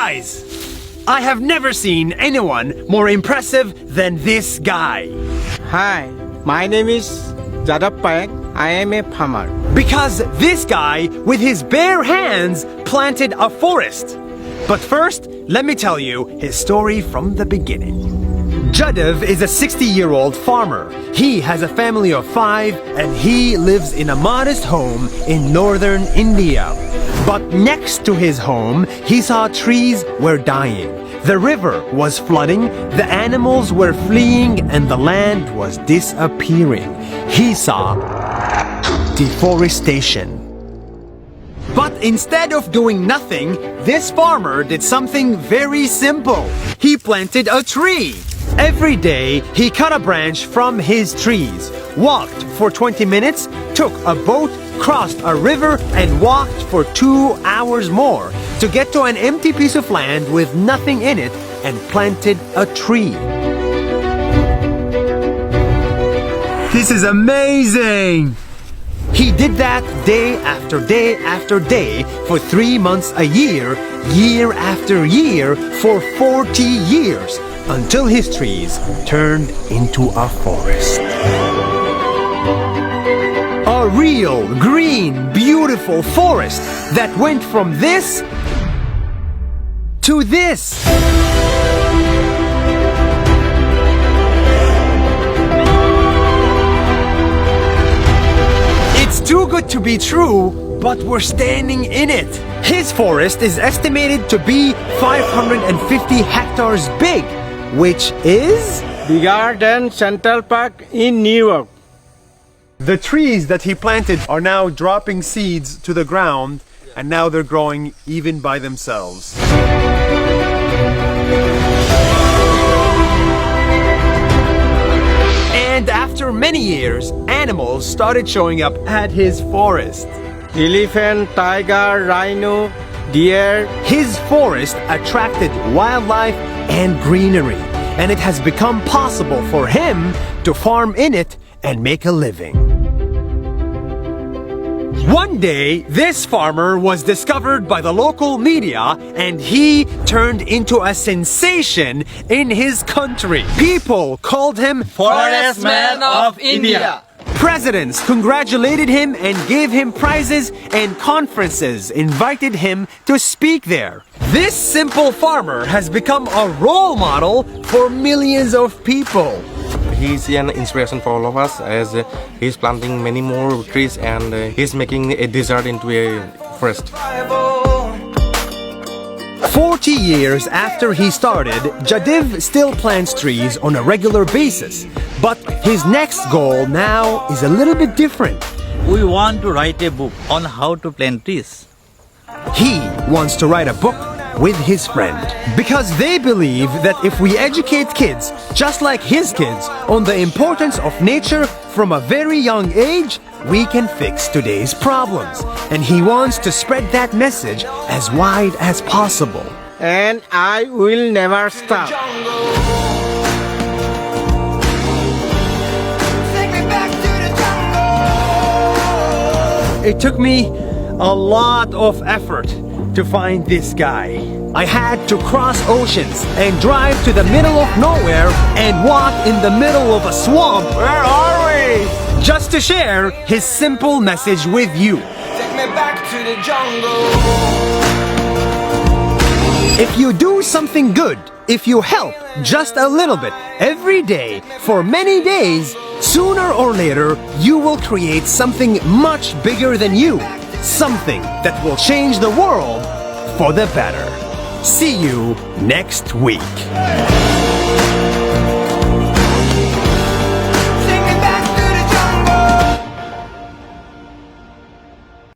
Guys, I have never seen anyone more impressive than this guy. Hi, my name is Jadav Payak. I am a farmer. Because this guy, with his bare hands, planted a forest. But first, let me tell you his story from the beginning. Jadav is a 60-year-old farmer. He has a family of 5 and he lives in a modest home in northern India. But next to his home, he saw trees were dying. The river was flooding, the animals were fleeing, and the land was disappearing. He saw deforestation. But instead of doing nothing, this farmer did something very simple. He planted a tree. Every day, he cut a branch from his trees, walked for 20 minutes, took a boat, crossed a river, and walked for 2 hours more to get to an empty piece of land with nothing in it and planted a tree. This is amazing! He did that day after day after day for 3 months a year, year after year, for 40 years, until his trees turned into a forest. A real, green, beautiful forest that went from this to this. It's too good to be true, but we're standing in it. His forest is estimated to be 550 hectares big, which is Bigger than Central Park in New York. the trees that he planted are now dropping seeds to the ground, and now they're growing even by themselves. And after many years, animals started showing up at his forest. Elephant, tiger, rhino, deer. His forest attracted wildlife and greenery, and it has become possible for him to farm in it and make a living. One day, this farmer was discovered by the local media and he turned into a sensation in his country. People called him Forest Man of India. Presidents congratulated him and gave him prizes, and conferences invited him to speak there. This simple farmer has become a role model for millions of people. He's an inspiration for all of us, as he's planting many more trees and he's making a desert into a forest. 40 years after he started, Jadav still plants trees on a regular basis. But his next goal now is a little bit different. We want to write a book on how to plant trees. He wants to write a book with his friend, because they believe that if we educate kids, just like his kids, on the importance of nature from a very young age, we can fix today's problems. And he wants to spread that message as wide as possible. And I will never stop. It took me a lot of effort to find this guy. I had to cross oceans and drive to the middle of nowhere and walk in the middle of a swamp. Where are we? Just to share his simple message with you. Take me back to the jungle. If you do something good, if you help just a little bit every day for many days, sooner or later you will create something much bigger than you. Something that will change the world for the better. See you next week.